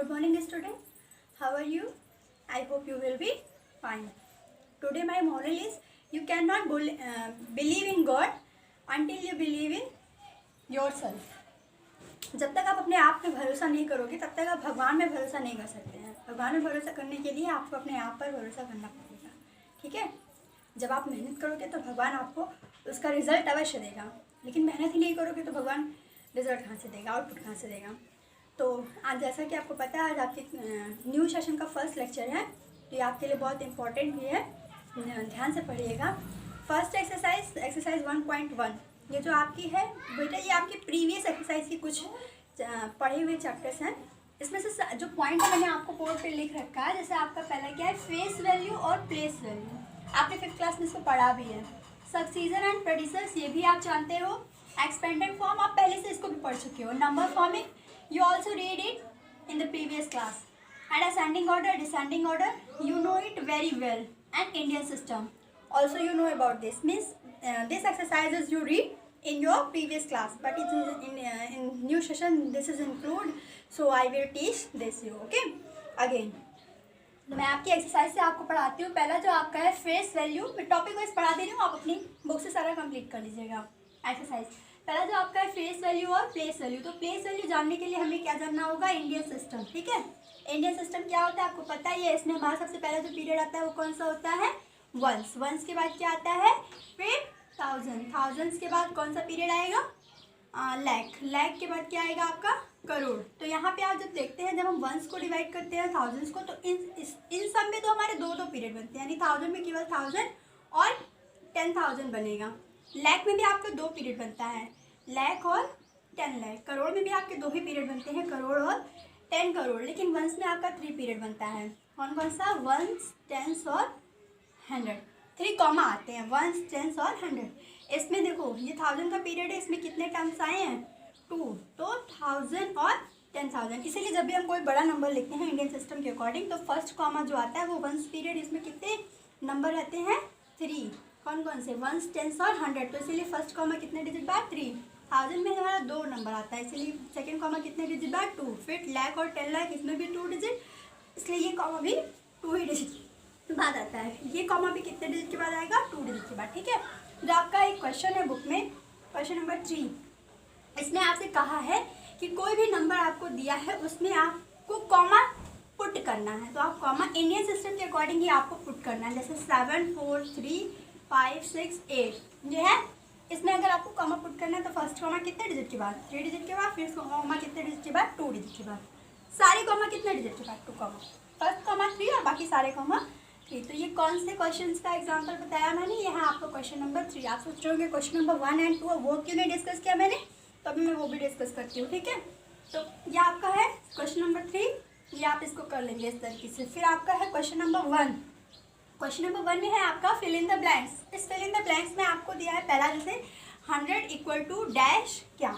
Good morning, students. How are you? I hope you will be fine. Today my moral is you cannot believe in God until you believe in yourself. जब तक आप अपने आप पे भरोसा नहीं करोगे तब तक आप भगवान में भरोसा नहीं कर सकते हैं। भगवान में भरोसा करने के लिए आपको अपने आप पर भरोसा करना पड़ेगा। ठीक है, जब आप मेहनत करोगे तो भगवान आपको उसका रिजल्ट अवश्य देगा, लेकिन मेहनत ही नहीं करोगे तो भगवान रिजल्ट कहाँ से देगा, आउटपुट कहाँ से देगा। तो आज जैसा कि आपको पता है आज आपके न्यू सेशन का फर्स्ट लेक्चर है, तो ये आपके लिए बहुत इंपॉर्टेंट भी है, ध्यान से पढ़िएगा। फर्स्ट एक्सरसाइज 1.1 ये जो आपकी है बेटा, ये आपकी प्रीवियस एक्सरसाइज की कुछ पढ़े हुए चैप्टर्स हैं। इसमें से जो पॉइंट है मैंने आपको बोर्ड पे लिख रखा है। जैसे आपका पहला क्या है, फेस वैल्यू और प्लेस वैल्यू, आपने 5th क्लास में इसको पढ़ा भी है। सक्सीजन एंड प्रेडिसेस ये भी आप जानते हो। एक्सपेंडेड फॉर्म आप पहले से इसको भी पढ़ चुके हो। Number forming you also read it in the previous class. And ascending order, descending order, you know it very well. And Indian system also you know about this. Means this exercises you read in your previous class, but it is in new session this is included, so I will teach this you. Okay, again मैं आपकी exercise से आपको पढ़ाती हूँ। पहला जो आपका है फेस वैल्यू, मैं टॉपिक वाइज पढ़ा दे रही हूँ, आप अपनी बुक से सारा कंप्लीट कर लीजिएगा एक्सरसाइज। पहला जो आपका है फेस वैल्यू और प्लेस वैल्यू। तो प्लेस वैल्यू जानने के लिए हमें क्या जानना होगा, इंडियन सिस्टम। ठीक है, इंडियन सिस्टम क्या होता है आपको पता ही है। इसमें हमारा सबसे पहला जो पीरियड आता है वो कौन सा होता है, वंस। वंस के बाद क्या आता है, फिर थाउजेंड। थाउजेंड्स के बाद कौन सा पीरियड आएगा, लैख। लैख के बाद क्या आएगा आपका, करोड़। तो यहाँ पे आप जब देखते हैं, जब हम वंस को डिवाइड करते हैं थाउजेंड्स को, तो इन सब में तो हमारे दो पीरियड बनते हैं, यानी थाउजेंड में केवल 1000 और 10,000 बनेगा। लैख में भी आपका 2 पीरियड बनता है, लैख और 10 लाख। करोड़ में भी आपके 2 ही पीरियड बनते हैं, करोड़ और 10 करोड़। लेकिन वंस में आपका 3 पीरियड बनता है। कौन कौन सा, वंस, टेंस और 100। 3 कॉमा आते हैं, वंस, टेंस और 100। इसमें देखो ये 1000 का पीरियड है, इसमें कितने टर्म्स आए हैं, 2। तो 1000 और 10,000। इसीलिए जब भी हम कोई बड़ा नंबर लिखते हैं इंडियन सिस्टम के अकॉर्डिंग, तो फर्स्ट कॉमा जो आता है वो वंस पीरियड, इसमें कितने नंबर रहते हैं, 3। कौन कौन से, वंस, टेंस और 100। तो इसीलिए फर्स्ट कॉमा कितने डिजिट बाद, 3। 1000 में हमारा 2 नंबर आता है, इसलिए सेकंड कॉमा कितने डिजिट बाद, 2। फिर लैख और 10 लाख, इसमें भी 2 डिजिट, इसलिए ये कॉमा भी 2 ही डिजिट बाद आता है। ये कॉमा भी कितने डिजिट के बाद आएगा, 2 डिजिट के बाद। ठीक है, जो आपका एक क्वेश्चन है बुक में, क्वेश्चन नंबर 3, इसमें आपसे कहा है कि कोई भी नंबर आपको दिया है उसमें आपको कॉमा पुट करना है। तो आप कॉमा इंडियन सिस्टम के अकॉर्डिंग ही आपको पुट करना है। जैसे 7 4 3 5 6 8 ये है, इसमें अगर आपको कॉमा पुट करना है तो फर्स्ट कॉमा कितने डिजिट के बाद, 3 डिजिट के बाद, फिर कॉमा कितने डिजिट के बाद, 2 डिजिट के बाद। सारे कॉमा कितने डिजिट के बाद, 2 कॉमा, फर्स्ट कॉमा 3 और बाकी सारे कॉमा 3। तो ये कौन से क्वेश्चन का एग्जाम्पल बताया मैंने, ये है आपको क्वेश्चन नंबर 3। आप सोच रहे होंगे क्वेश्चन नंबर 1 और 2 वो क्यों नहीं डिस्कस किया मैंने, तो अभी मैं वो भी डिस्कस करती हूँ। ठीक है, तो ये आपका है क्वेश्चन नंबर 3, ये आप इसको कर लेंगे इस तरीके से। फिर आपका है क्वेश्चन नंबर 1। क्वेश्चन नंबर 1 में है आपका फिल इन द ब्लैंक्स। इस फिल इन द ब्लैंक्स में आपको दिया है पहला, जैसे 100 इक्वल टू डैश क्या,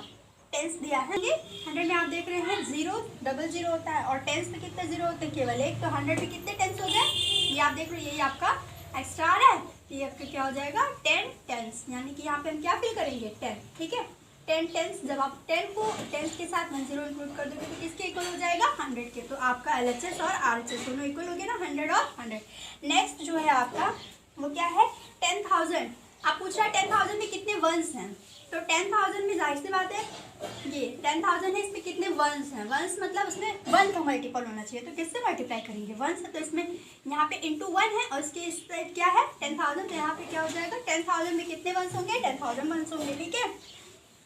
टेंस दिया है। 100 में आप देख रहे हैं 0 डबल 0 होता है, और टेंस में कितने 0 होते हैं, केवल 1। तो 100 में कितने टेंस हो गए, ये आप देख रहे हैं, यही आपका एक्स्ट्रा आ रहा है, ये आपका क्या हो जाएगा, 10 टेंस। यानी कि यहाँ पे हम क्या फिल करेंगे, 10। ठीक है, 10 टेंस। जब आप 10 को टेंस के साथ 10 इंक्लूड कर दोगे तो किसके इक्वल हो जाएगा, 100 के। तो आपका LHS और RHS दोनों इक्वल हो गए ना, 100 और 100। नेक्स्ट जो है आपका वो क्या है, 10,000। आप पूछ रहा है 10,000 में कितने वंस हैं, तो 10,000 में जाहिर सी बात है ये 10,000 है, इसमें कितने वंस हैं। वंस मतलब उसमें 1 का मल्टीपल होना चाहिए, तो किससे मल्टीप्लाई करेंगे, 1 से। तो इसमें यहाँ पे इंटू 1 है और इसके इस साइड क्या है 10,000, तो यहाँ पे क्या हो जाएगा, 10,000 में कितने वंस होंगे, 10,000 वंस होंगे। ठीक है,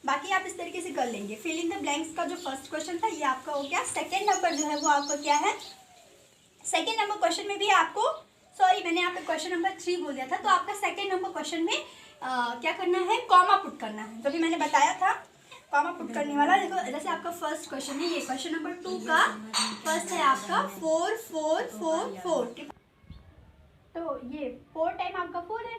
बाकी आप इस तरीके से कर लेंगे। फिल इन द ब्लैंक्स का जो फर्स्ट क्वेश्चन था ये आपका हो गया। सेकेंड नंबर जो है वो आपका क्या है, सेकेंड नंबर क्वेश्चन में भी आपको, सॉरी मैंने यहाँ पे क्वेश्चन नंबर 3 बोल दिया था, तो आपका सेकेंड नंबर क्वेश्चन में क्या करना है, कॉमा पुट करना है। जो भी मैंने बताया था कॉमा पुट करने वाला। देखो जैसे आपका फर्स्ट क्वेश्चन है, ये क्वेश्चन नंबर 2 का फर्स्ट है आपका 4 4 4 4। तो ये 4 टाइम आपका 4 है,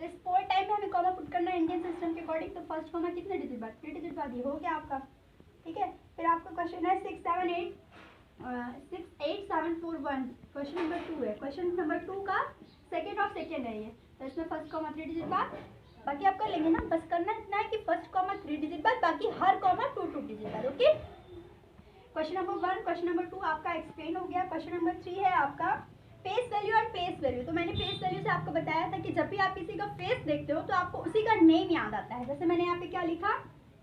इस 4 टाइम में हमें कॉमा पुट करना है इंडियन सिस्टम के अकॉर्डिंग। तो फर्स्ट कॉमा कितने डिजिट बाद, 3 डिजिट बाद, ये हो गया आपका। ठीक है, फिर आपका क्वेश्चन है 6 7 7 4 1, क्वेश्चन नंबर 2 है। क्वेश्चन नंबर 2 का सेकेंड ऑफ सेकेंड है ये, तो इसमें फर्स्ट कॉमा 3 डिजिट बाद, बाकी आप कर लेंगे ना। बस करना इतना है कि फर्स्ट कॉमा 3 डिजिट बाद, बाकी हर कॉमा 2 2 डिजिट बाद। Okay, question number 1, question number 2 आपका एक्सप्लेन हो गया। क्वेश्चन नंबर 3 है आपका फेस वैल्यू और प्लेस वैल्यू। तो मैंने फेस वैल्यू से आपको बताया था कि जब भी आप किसी का फेस देखते हो तो आपको उसी का नेम याद आता है। जैसे मैंने यहाँ पे क्या लिखा,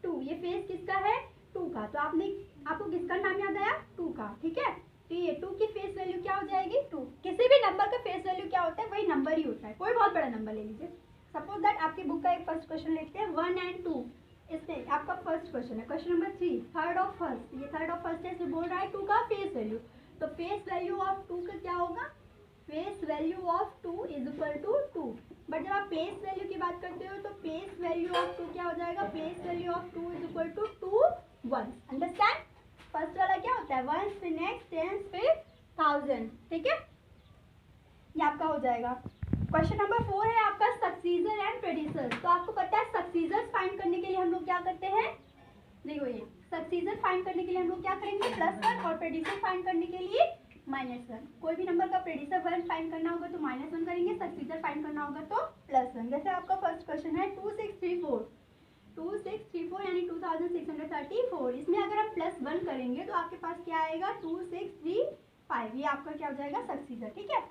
2, ये फेस किसका है, 2 का। तो आपको किसका नाम याद आया, 2 का, ठीक है। तो ये 2 की फेस वैल्यू क्या हो जाएगी, 2। किसी भी नंबर का फेस वैल्यू क्या होता है, वही नंबर ही होता है। कोई बहुत बड़ा नंबर ले लीजिए, सपोज दैट आपकी बुक का एक फर्स्ट क्वेश्चन लेते हैं 1 and 2। इसमें आपका फर्स्ट क्वेश्चन है, question number 3, third of first. ये थर्ड ऑफ फर्स्ट है, इसमें बोल रहा है 2 का फेस वैल्यू। तो फेस वैल्यू ऑफ 2 का क्या होगा, face value of 2 is equal to 2। But जब आप प्लेस वैल्यू की बात करते हो तो प्लेस वैल्यू ऑफ 2 क्या हो जाएगा, place value of 2 is equal to 2 ones. Understand. First वाला क्या होता है, वंस, फिर नेक्स्ट, टेंस, फिर 1000, ठीक है। ये आपका हो जाएगा। क्वेश्चन नंबर 4 है आपका सक्सीजर एंड प्रेडिसर। तो आपको पता है सक्सीजर फाइंड करने के लिए हम लोग क्या करते हैं, देखो ये सक्सीजर फाइंड करने के लिए हम लोग क्या करेंगे, +1, और प्रेडिसर फाइंड करने के लिए -1। कोई भी नंबर का प्रेडिसर 1 फाइंड करना होगा तो -1 करेंगे, सक्सीजर फाइंड करना होगा तो +1। जैसे आपका फर्स्ट क्वेश्चन है 2634 यानी 2634। इसमें अगर हम +1 करेंगे तो आपके पास क्या आएगा, 2635। ये आपका क्या हो जाएगा, सक्सीजर, ठीक है।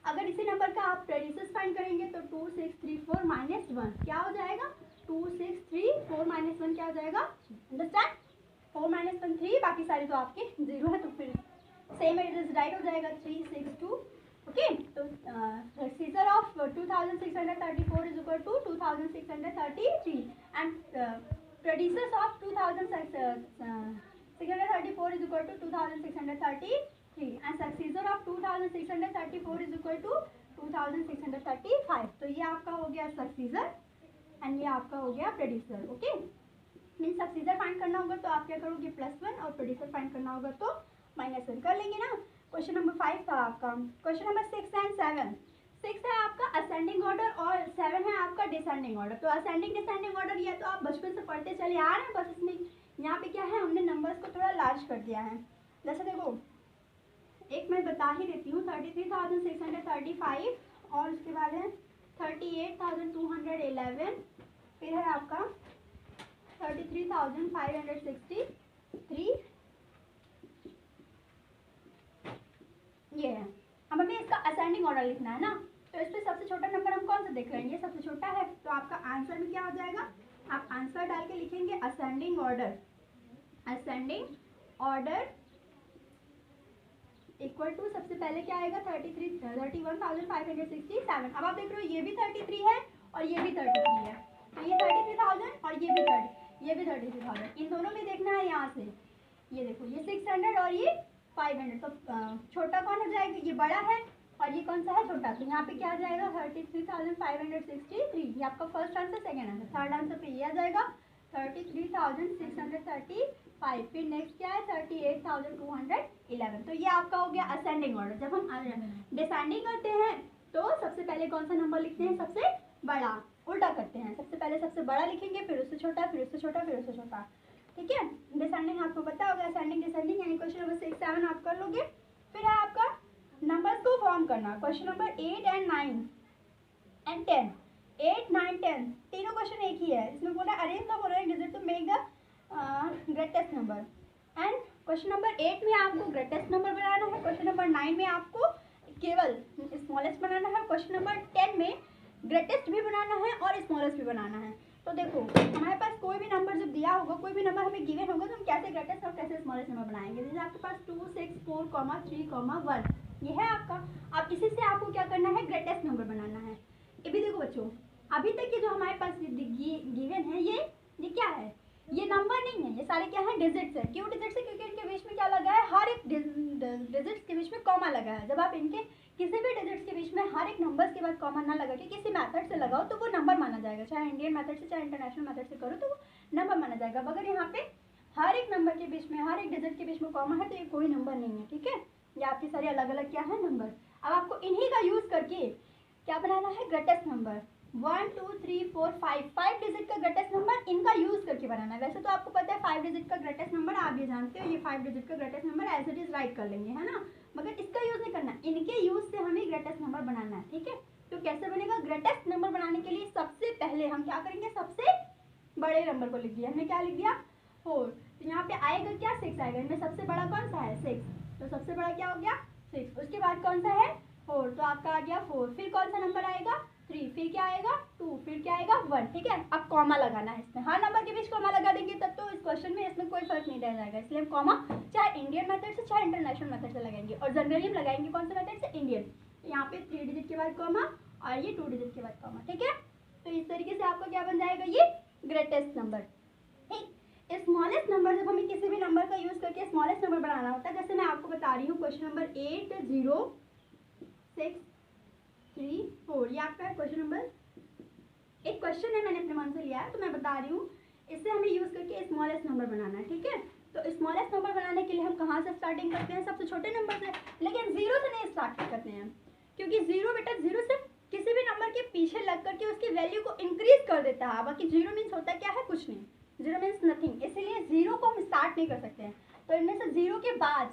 अगर इसी नंबर का आप प्रेडिसर फाइंड करेंगे तो 2634 -1 क्या हो जाएगा, 2634 -1 क्या हो जाएगा, अंडरस्टैंड। 4 - 1 3, बाकी सारे तो आपके 0 है, तो फिर सेम इट इज राइट हो जाएगा 362। ओके, तो successor of 2634 is equal to 2633 and predecessors of 2634 is equal to 2633 and successor of 2634 is equal to 2635। तो ये आपका हो गया सक्सीजर एंड ये आपका हो गया प्रेडिसर। ओके, मीन सक्सीजर फाइंड करना होगा तो आप क्या करोगे, +1, और प्रेडिसर फाइंड करना होगा तो -1 कर लेंगे ना। क्वेश्चन नंबर 5 था आपका। Question number 6 and 7। 6 है आपका असेंडिंग ऑर्डर और 7 है आपका डिसेंडिंग ऑर्डर। तो असेंडिंग डिसेंडिंग ऑर्डर ये तो आप बचपन से पढ़ते चले आ रहे हैं, बस इसमें यहाँ पे क्या है, हमने नंबर्स को थोड़ा लार्ज कर दिया है। जैसे देखो, एक मैं बता ही देती हूँ, 33,635 और उसके बाद है 38,211, फिर है आपका 33,563, ये है। अब हमें इसका असेंडिंग ऑर्डर लिखना है ना, तो इस पर सबसे छोटा नंबर हम कौन सा देख रहे हैं, ये सबसे छोटा है। तो आपका आंसर में क्या हो जाएगा, आप आंसर डाल के लिखेंगे ascending order. Ascending order equal to सबसे पहले क्या आएगा, 31,567। अब आप देख रहे हो ये भी 33 है और ये भी 33 है, तो ये 33,000 और ये भी 33,000। इन दोनों में देखना है यहाँ से, ये देखो ये 600 और ये 500। तो छोटा कौन हो जाएगा, ये बड़ा है, और ये कौन सा है, छोटा। तो यहाँ पे क्या आ जाएगा, 33,563। ये आपका first answer. Second answer, third answer पे ये आ जाएगा 33,635। फिर नेक्स्ट क्या है, 38,211। तो ये आपका हो गया असेंडिंग ऑर्डर। जब हम डिसेंडिंग करते हैं तो सबसे पहले कौन सा नंबर लिखते हैं, सबसे बड़ा। उल्टा करते हैं, सबसे पहले सबसे बड़ा लिखेंगे, फिर उससे छोटा, फिर उससे छोटा, फिर उससे छोटा, ठीक है। डिसेंडिंग आपको पता होगा, असेंडिंग डिसेंडिंग, यानी क्वेश्चन नंबर 6 7 आप कर लोगे। फिर है आपका नंबर्स को फॉर्म करना। Question number 8 and 9 and 10। 8 9 10 तीनों क्वेश्चन एक ही है। इसमें बोला arrange the following digit to make the greatest number. And question number 8 में आपको ग्रेटेस्ट नंबर बनाना है, क्वेश्चन नंबर 9 में आपको केवल स्मॉलेस्ट बनाना है, क्वेश्चन नंबर 10 में ग्रेटेस्ट भी बनाना है और स्मॉलेस्ट भी बनाना है। तो देखो, हमारे पास कोई भी नंबर जब दिया होगा, कोई भी नंबर हमें गिवन होगा, तो हम कैसे ग्रेटेस्ट और कैसे स्मॉलेस्ट नंबर बनाएंगे। जैसे आपके पास 2 6 4 3 1 ये है आपका। अब इसी से आपको क्या करना है, ग्रेटेस्ट नंबर बनाना है। ये भी देखो बच्चों, अभी तक के जो हमारे पास गिवन है ये क्या है, ये नंबर नहीं है, ये सारे क्या है, डिजिट्स है। क्यों डिजिट्स है, क्योंकि इनके बीच में क्या लगा है, हर एक डिजिट्स के बीच में कॉमा लगा है। जब आप इनके किसी भी डिजिट्स के बीच में हर एक नंबर्स के बाद कॉमा ना लगा के किसी मेथड से लगाओ तो वो नंबर माना जाएगा। चाहे इंडियन मेथड से चाहे इंटरनेशनल मेथड से करो तो वो नंबर माना जाएगा। अगर यहाँ पे हर एक नंबर के बीच में, हर एक डिजिट के बीच में कॉमा है तो ये कोई नंबर नहीं है, ठीक है। ये आपके सारे अलग अलग क्या है, नंबर। अब आपको इन्हीं का यूज करके क्या बनाना है, ग्रेटेस्ट नंबर। 1 2 3 4 5 डिजिट का ग्रेटेस्ट नंबर इनका यूज करके बनाना है। वैसे तो आपको पता है 5 डिजिट का ग्रेटेस्ट नंबर, आप ये जानते हो, ये 5 डिजिट का greatest number as it is write कर लेंगे, है ना। मगर इसका यूज नहीं करना, इनके यूज से हमें ग्रेटेस्ट नंबर बनाना है, ठीक है। तो कैसे बनेगा, ग्रेटेस्ट नंबर बनाने के लिए सबसे पहले हम क्या करेंगे, सबसे बड़े नंबर को लिख दिया हमने, क्या लिख दिया 4। तो यहाँ पे आएगा क्या 6 आएगा, इनमें सबसे बड़ा कौन सा है 6, तो सबसे बड़ा क्या हो गया 6। उसके बाद कौन सा है 4, तो आपका आ गया 4। फिर कौन सा नंबर आएगा 3, फिर क्या आएगा 2, फिर क्या आएगा 1। ठीक है, अब कॉमा लगाना है इसमें, हर नंबर के बीच कॉमा लगा देंगे तब तो इस क्वेश्चन में इसमें कोई फर्क नहीं रह जाएगा, इसलिए हम कॉमा चाहे इंडियन मेथड से चाहे इंटरनेशनल मेथड से लगाएंगे, और जनरली हम लगाएंगे कौन से मेथड से इंडियन। तो यहाँ पे 3 डिजिट के बाद कॉमा और ये 2 डिजिट के बाद कॉमा। ठीक है, तो इस तरीके से आपका क्या बन जाएगा ये ग्रेटेस्ट नंबर। ठीक, स्मॉलेस्ट नंबर जब हमें किसी भी नंबर का यूज करके स्मॉलेस्ट नंबर बनाना होता है, जैसे मैं आपको बता रही हूँ क्वेश्चन नंबर 80634, ये आपका क्वेश्चन नंबर, एक क्वेश्चन है मैंने अपने मन से लिया है तो मैं बता रही हूँ, इससे हमें यूज करके स्मॉलेस्ट नंबर बनाना है। ठीक है, तो स्मॉलेस्ट नंबर बनाने के लिए हम कहाँ से स्टार्टिंग करते हैं, सबसे छोटे नंबर से, लेकिन जीरो से नहीं स्टार्ट करते हैं, क्योंकि जीरो बेटा जीरो से किसी भी नंबर के पीछे लग करके उसकी वैल्यू को इंक्रीज कर देता है, बाकी जीरो मीन्स होता क्या है कुछ नहीं, जीरो मीन्स नथिंग, इसीलिए जीरो को हम स्टार्ट नहीं कर सकते हैं। तो इनमें से जीरो के बाद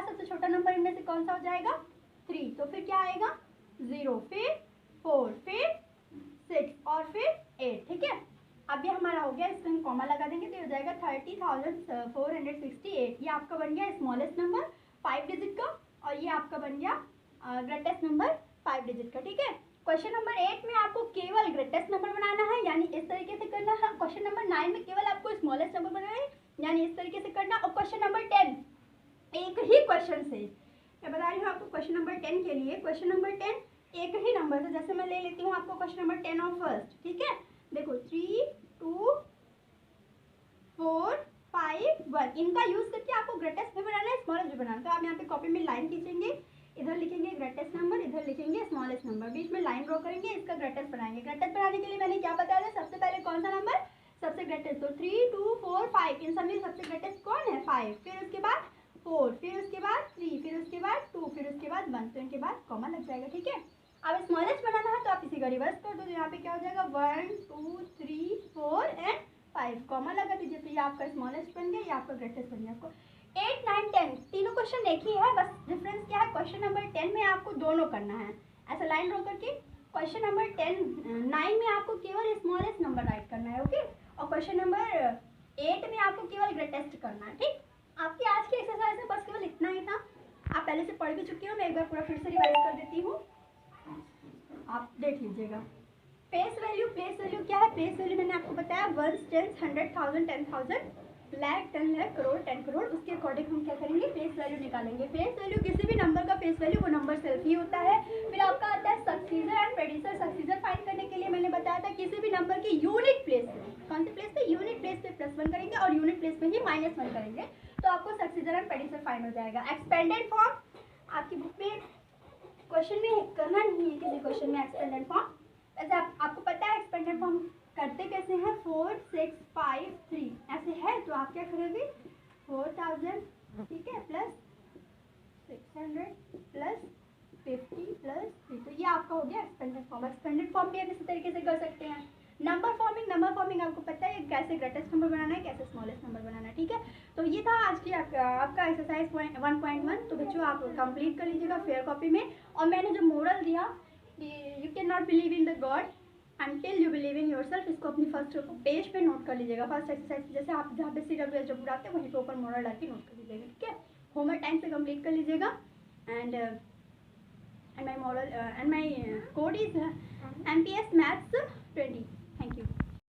सबसे छोटा नंबर इनमें से कौन सा हो जाएगा 3, तो फिर क्या आएगा 0, फिर 4, फिर 6 और फिर 8। ठीक है, अब ये हमारा हो गया, इसमें हम कॉमा लगा देंगे तो हो जाएगा 30,468। ये आपका बन गया स्मॉलेस्ट नंबर 5 डिजिट का, और ये आपका बन गया ग्रेटेस्ट नंबर 5 डिजिट का। ठीक है, क्वेश्चन नंबर 8 में आपको केवल ग्रेटेस्ट नंबर बनाना है, यानी इस तरीके से करना है। क्वेश्चन नंबर 9 में केवल आपको स्मॉलेस्ट नंबर बनाना है, यानी इस तरीके से करना। और क्वेश्चन नंबर 10 एक ही क्वेश्चन से, मैं बता रही हूँ आपको क्वेश्चन नंबर 10 के लिए, क्वेश्चन नंबर 10 एक ही नंबर से, जैसे मैं ले लेती हूँ आपको क्वेश्चन नंबर 10 और फर्स्ट। ठीक है, देखो 3, 2, 4, 5, 1, इनका यूज करके आपको ग्रेटेस्ट भी बनाना है स्मॉलेस्ट भी बनाना है। तो आप यहाँ पे कॉपी में लाइन खींचेंगे, इधर लिखेंगे ग्रेटेस्ट नंबर, इधर लिखेंगे स्मॉलेस्ट नंबर, बीच में लाइन ड्रॉ करेंगे, इसका ग्रेटेस्ट बनाएंगे। ग्रेटेस्ट बनाने के लिए मैंने क्या बताया था, सबसे पहले कौन सा नंबर सबसे ग्रेटेस्ट, तो 3, 2, 4, 5, इन सब में सबसे ग्रेटेस्ट कौन है 5, फिर उसके बाद 4, फिर उसके बाद 3, फिर उसके बाद 2, फिर उसके बाद 1, तो इनके बाद कॉमा लग जाएगा। ठीक है, अब स्मॉलेस्ट बनाना है तो आप इसी का रिवर्स कर दो, तो यहाँ पे क्या हो जाएगा 1, 2, 3, 4 एंड 5, कॉमा लगा दीजिए, तो ये आपका स्मॉलेस्ट बन गया, ये आपका ग्रेटेस्ट बन गया। आपको 8, 9, 10 तीनों क्वेश्चन एक ही है, बस डिफरेंस क्या है, क्वेश्चन नंबर 10 में आपको दोनों करना है, ऐसा लाइन ड्रॉ करके। क्वेश्चन नंबर 9 में आपको केवल स्मॉलेस्ट नंबर राइट करना है, ओके, और क्वेश्चन नंबर 8 में आपको केवल ग्रेटेस्ट करना है। ठीक, आपकी आज की एक्सरसाइज में बस केवल इतना ही था, आप पहले से पढ़ भी चुकी हो, मैं एक बार पूरा फिर से रिवाइज कर देती हूँ, आप देख लीजिएगा। प्लेस वैल्यू क्या है, प्लेस वैल्यू मैंने आपको बताया 1, 10, 100, 1000, 10,000, लाख, 10 लाख, करोड़, 10 करोड़, उसके अकॉर्डिंग हम क्या करेंगे फेस वैल्यू निकालेंगे। फेस वैल्यू किसी भी नंबर का फेस वैल्यू वो नंबर सेल्फ ही होता है। फिर आपका आता है सक्सीजर एंड प्रेडिसर। सक्सीजर फाइंड करने के लिए मैंने बताया था किसी भी नंबर की यूनिट प्लेस पे, कौन से प्लेस पे, यूनिट प्लेस पे +1 करेंगे और यूनिट प्लेस पे ही -1 करेंगे, तो आपको सक्सीजर एंड प्रेडिसर फाइंड हो जाएगा। एक्सपेंडेड फॉर्म आपकी बुक में क्वेश्चन में करना नहीं है, किसी क्वेश्चन में एक्सपेंडेड फॉर्म, वैसे आपको पता है एक्सपेंडेड फॉर्म करते कैसे हैं, 4, 6, 5, 3 ऐसे है, तो आप क्या करोगे 4000, ठीक है, प्लस 600 प्लस 50 प्लस 3, तो ये आपका हो गया एक्सपेंडेड फॉर्म। एक्सपेंडेड फॉर्म भी आप इसी तरीके से कर सकते हैं। नंबर फॉर्मिंग आपको पता है कैसे ग्रेटेस्ट नंबर बनाना है, कैसे स्मॉलेस्ट नंबर बनाना है, ठीक है। तो ये था आज की आपका एक्सरसाइज 1.1। तो बच्चों आप कंप्लीट कर लीजिएगा फेयर कॉपी में। और मैंने जो मोरल दिया, you can not believe in the God until you believe in yourself, इसको अपनी फर्स्ट पेज पे नोट कर लीजिएगा। फर्स्ट एक्सरसाइज जैसे आप जहाँ पे CWS जब उड़ाते हैं वहीं पे ऊपर मोरल डाल के नोट कर लीजिएगा, ठीक है। होमवर्क टाइम से कंप्लीट कर लीजिएगा। And my moral and my code is MPS Maths 20।